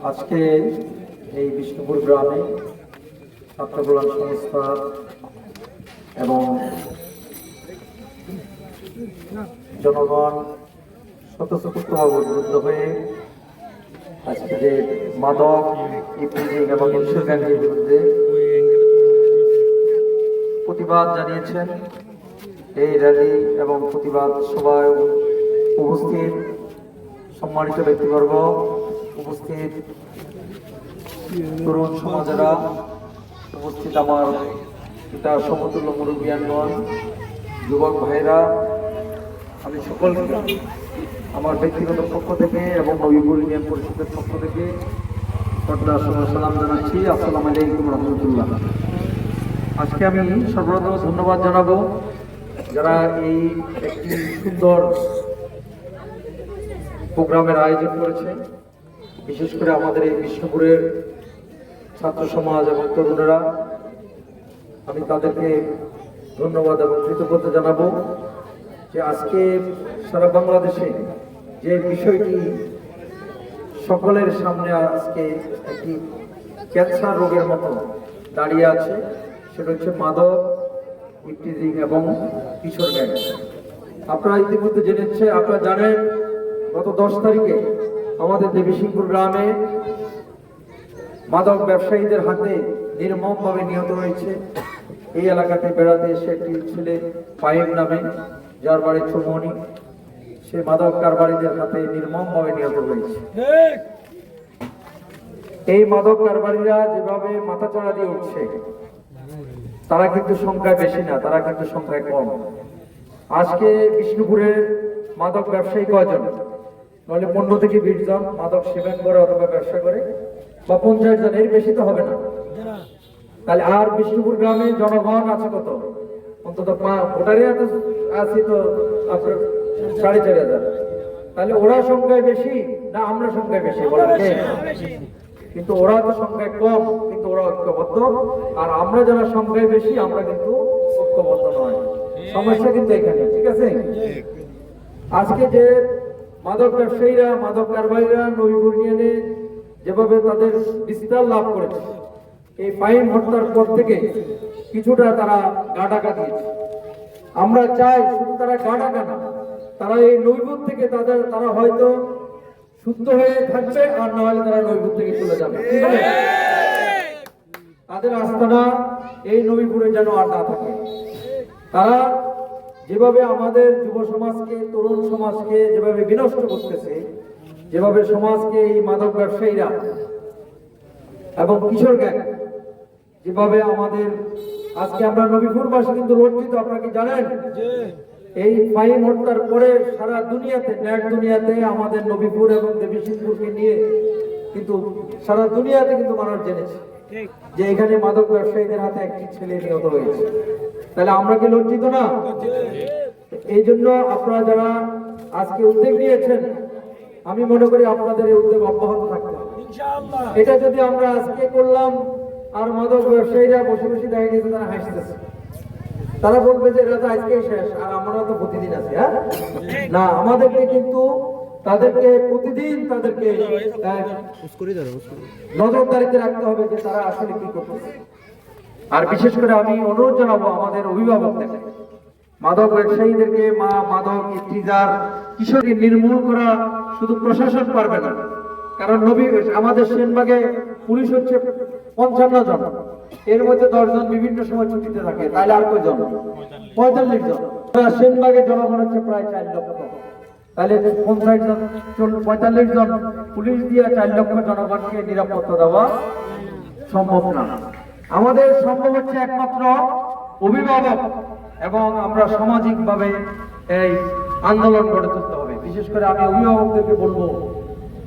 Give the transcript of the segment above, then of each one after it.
আজকে এই বিষ্ণুপুর গ্রামে ছাত্র কল্যাণ সংস্থা এবং জনগণ স্বতঃস্ফূর্তভাবে উদ্বুদ্ধ হয়ে আজকে যে মাদক ইফটিজিং এবং ইনসিডেন্টের বিরুদ্ধে প্রতিবাদ জানিয়েছেন। এই র্যালি এবং প্রতিবাদ সভায় উপস্থিত সম্মানিত ব্যক্তিবর্গ, উপস্থিত তরুণ সমাজেরা, উপস্থিত আমার পিতা সমতুল্য মুরব্বিয়ানগণ, যুবক ভাইরা, আমি সকলকে আমার ব্যক্তিগত পক্ষ থেকে এবং নবীপুর ইউনিয়ন পরিষদের পক্ষ থেকে শ্রদ্ধা সালাম জানাচ্ছি। আসসালামু আলাইকুম রহমতুল্লাহ। আজকে আমি সর্বপ্রথম ধন্যবাদ জানাবো যারা এই একটি সুন্দর প্রোগ্রামের আয়োজন করেছে, বিশেষ করে আমাদের এই বিষ্ণুপুরের ছাত্র সমাজ এবং তরুণেরা। আমি তাদেরকে ধন্যবাদ এবং কৃতজ্ঞতা জানাবো যে আজকে সারা বাংলাদেশে যে বিষয়টি সকলের সামনে আজকে একটি ক্যান্সার রোগের মতো দাঁড়িয়ে আছে, সেটা হচ্ছে মাদক, ইফটিজিং এবং কিশোর গ্যাং। আপনারা ইতিমধ্যে জেনেছে, আপনারা জানেন গত 10 তারিখে আমাদের দেবীসিংপুর গ্রামে মাদক ব্যবসায়ীদের হাতে নির্মমভাবে নিহত হয়েছে। এই এলাকাতে বেড়াতে এসে একটি ছেলে পায়েব নামে, যার বাড়ি চুমনি, সে মাদক কারবারিদের হাতে নির্মমভাবে নিহত হয়েছে। এই মাদক কারবারিরা যেভাবে মাথাচাড়া দিয়ে উঠছে, তারা কিন্তু সংখ্যায় বেশি না, তারা কিন্তু সংখ্যায় কম। আজকে বিষ্ণুপুরের মাদক ব্যবসায়ী কয়জন? নাহলে 15 থেকে 20 জন মাদক সেবন করে অথবা ব্যবসা করে, বা 50 জন, এর বেশি তো হবে না। তাহলে আর বিষ্ণুপুর গ্রামে জনগণ আছে কত? অন্তত ভোটারই আছে তো আপনার 4,500। তাহলে ওরা সংখ্যায় বেশি না আমরা সংখ্যায় বেশি? বলেন। কিন্তু ওরা তো সংখ্যায় কম, কিন্তু ওরা ঐক্যবদ্ধ। আর আমরা যারা সংখ্যায় বেশি, আমরা কিন্তু ঐক্যবদ্ধ নয়। সমস্যা কিন্তু এখানে, ঠিক আছে? আজকে যে মাদক ব্যবসায়ীরা, মাদক কারবারিরা নবীপুর ইউনিয়নে যেভাবে তাদের বিস্তার লাভ করেছে, এই ফাইন হত্যার পর থেকে কিছুটা তারা গা ঢাকা দিয়েছে। আমরা চাই শুধু তারা গা ঢাকা না, তারা এই নৈপুর থেকে তারা হয়তো শুদ্ধ হয়ে থাকবে, আর না হলে তারা নৈপুর থেকে চলে যাবে। তাদের আস্তানা এই নবীপুরে যেন আর না থাকে। তারা যেভাবে আমাদের যুব সমাজকে, তরুণ সমাজকে যেভাবে বিনষ্ট করতেছে, যেভাবে সমাজকে এই মাদক ব্যবসায়ীরা এবং কিশোর গ্যাং যেভাবে আমাদের, আজকে আমরা নবীপুরবাসী কিন্তু লজ্জিত। আপনারা কি জানেন এই ফাইন হত্যার পরে সারা দুনিয়াতে, নেট দুনিয়াতে আমাদের নবীপুর এবং দেবীসিংপুরকে নিয়ে কিন্তু সারা দুনিয়াতে কিন্তু মানুষ জেনেছে যে এখানে মাদক ব্যবসায়ীদের হাতে একটি ছেলে নিহত হয়েছে। তাহলে আমরা কি লজ্জিত না? এই জন্য আপনারা যারা আজকে উদ্যোগ নিয়েছেন, আমি মনে করি আপনাদের এই উদ্যোগ অব্যাহত থাকতে হবে। এটা যদি আমরা আজকে করলাম আর মাদক ব্যবসায়ীরা বসে বসে দেখা গেছে তারা হাসতেছে, তারা বলবে যে এটা তো আজকেই শেষ, আর আমরা তো প্রতিদিন আছি। হ্যাঁ না, আমাদেরকে কিন্তু তাদেরকে প্রতিদিন তাদেরকে নজরদারিতে রাখতে হবে যে তারা আসলে কি করতেছে। আর বিশেষ করে আমি অনুরোধ জানাবো আমাদের অভিভাবকদেরকে, মাদক ব্যবসায়ীদেরকে, মাদক ইফতিজার কিশোরকে নির্মূল করা শুধু প্রশাসন পারবে না। কারণ আমাদের সেনবাগে পুলিশ হচ্ছে 55 জন, এর মধ্যে 10 জন বিভিন্ন সময় ছুটিতে থাকে, তাহলে আর কয়জন? 45 জন। সেনবাগে জনগণ হচ্ছে প্রায় 4 লক্ষ, তাহলে 50 জন 45 জন পুলিশ দিয়ে 4 লক্ষ জনগণকে নিরাপত্তা দেওয়া সম্ভব না। আমাদের সম্ভব হচ্ছে একমাত্র অভিভাবক, এবং আমরা সামাজিকভাবে এই আন্দোলন গড়ে তুলতে হবে। বিশেষ করে আমি অভিভাবকদেরকে বলবো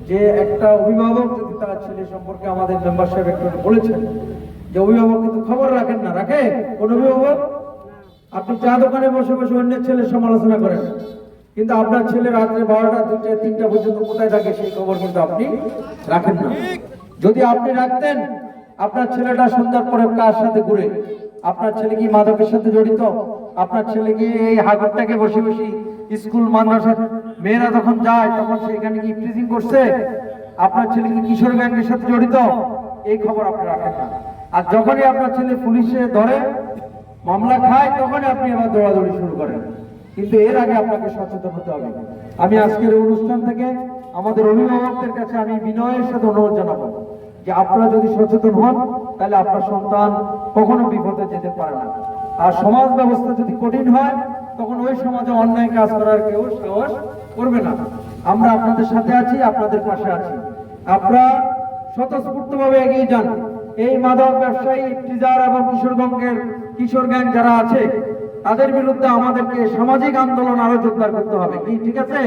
যে একটা অভিভাবক যদি তার ছেলে সম্পর্কে, আমাদের মেম্বার সাহেব একটু বলেছেন যে অভিভাবক কিন্তু খবর রাখেন না, রাখে কোন অভিভাবক? আপনি চা দোকানে বসে বসে অন্যের ছেলের সমালোচনা করেন, কিন্তু আপনার ছেলে রাত্রে 12টা, 2টা, 3টা পর্যন্ত কোথায় থাকে সেই খবর কিন্তু আপনি রাখেন না। যদি আপনি রাখতেন, আপনার ছেলেটা সন্ধ্যার পরে কার সাথে ঘুরে, আপনার ছেলে কি মাদকের সাথে জড়িত? আপনার ছেলে কি এই হাগরটাকে বসে বসে স্কুল মাদ্রাসা মেয়েরা যখন যায় তখন সেখানে কি ইফটিজিং করছে? আপনার ছেলে কি কিশোর গ্যাংয়ের সাথে জড়িত, এই খবর আপনি রাখেন না। আর যখনই আপনার ছেলে পুলিশে ধরে মামলা খায় তখনই আপনি আবার দৌড়াদৌড়ি শুরু করেন। কিন্তু এর আগে আপনাকে সচেতন হতে হবে। আমি আজকের এই অনুষ্ঠান থেকে আমাদের অভিভাবকদের কাছে আমি বিনয়ের সাথে অনুরোধ জানাবো যে আপনারা যদি সচেতন হন তাহলে আপনার সন্তান কখনো বিপদে যেতে পারে না। আর সমাজ ব্যবস্থা যদি কঠিন হয় তখন ওই সমাজে অন্যায় কাজ করার কেউ সাহস করবে না। আমরা আপনাদের সাথে আছি, আপনাদের পাশে আছি। আপনারা স্বতঃস্ফূর্তভাবে এগিয়ে যান। এই মাদক ব্যবসায়ী ইফতিজার এবং কিশোর গ্যাং যারা আছে তাদের বিরুদ্ধে আমাদেরকে সামাজিক আন্দোলন আরো জোরদার করতে হবে। কি ঠিক আছে?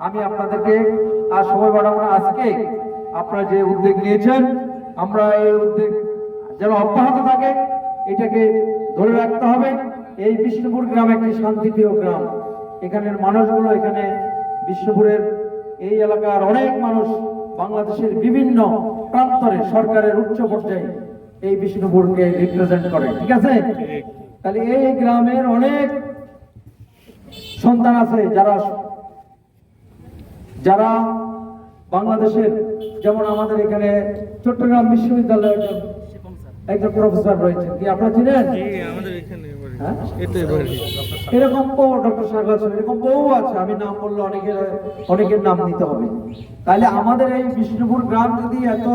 আমি আপনাদেরকে আর সময় বাড়াবো না। আজকে আপনারা যে উদ্যোগ নিয়েছেন, আমরা এই উদ্যোগ যেন অব্যাহত থাকে এটাকে ধরে রাখতে হবে। এই বিষ্ণুপুর গ্রাম একটি শান্তিপ্রিয় গ্রাম। এখানের মানুষগুলো, এখানে বিষ্ণুপুরের এই এলাকার অনেক মানুষ বাংলাদেশের বিভিন্ন প্রান্তরে সরকারের উচ্চ পর্যায়ে এই বিষ্ণুপুরকে রিপ্রেজেন্ট করে। ঠিক আছে? তাহলে এই গ্রামের অনেক সন্তান আছে যারা বাংলাদেশের, যেমন আমাদের এখানে চট্টগ্রাম বিশ্ববিদ্যালয়ের একজন প্রফেসর রয়েছে, কি আপনারা চিনেন? হ্যাঁ? এরকম বহু ডক্টর সাগর, এরকম বহু আছে। আমি নাম বললে অনেকের নাম নিতে হবে। তাহলে আমাদের এই বিষ্ণুপুর গ্রাম যদি এত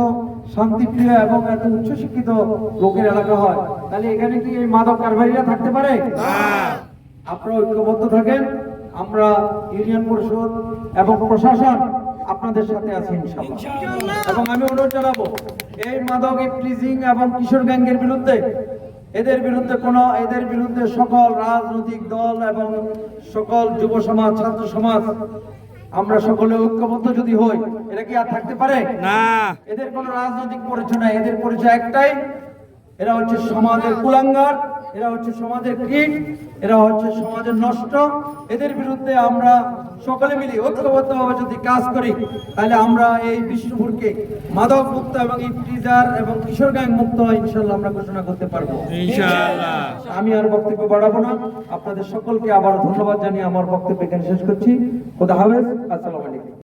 শান্তিপ্রিয় এবং এত উচ্চশিক্ষিত লোকের এলাকা হয়, তাহলে এখানে কি এই মাদক কারবারিরা থাকতে পারে? আপনারা ঐক্যবদ্ধ থাকেন। আমরা ইউনিয়ন পরিষদ এবং প্রশাসন আপনাদের সাথে আছি ইনশাআল্লাহ। এবং আমি অনুরোধ জানাবো এই মাদক ইফটিজিং এবং কিশোর গ্যাংয়ের বিরুদ্ধে এদের বিরুদ্ধে সকল রাজনৈতিক দল এবং সকল যুব সমাজ, ছাত্র সমাজ আমরা সকলে ঐক্যবদ্ধ যদি হই, এরা কি আর থাকতে পারে না? এদের কোনো রাজনৈতিক পরিচয় নাই। এদের পরিচয় একটাই, এরা হচ্ছে সমাজের কুলাঙ্গার, এরা হচ্ছে সমাজের কীট, এরা হচ্ছে সমাজের নষ্ট। এদের বিরুদ্ধে আমরা সকলে মিলে ঐক্যবদ্ধভাবে যদি কাজ করি তাহলে আমরা এই বিষ্ণুপুরকে মাদক মুক্ত এবং ইফতিজার এবং কিশোর গ্যাং মুক্ত ইনশাআল্লাহ আমরা ঘোষণা করতে পারবো ইনশাআল্লাহ। আমি আর বক্তব্য বাড়াবো না। আপনাদের সকলকে আবার ধন্যবাদ জানিয়ে আমার বক্তব্য এখানে শেষ করছি। খোদা হাফেজ। আসসালামু আলাইকুম।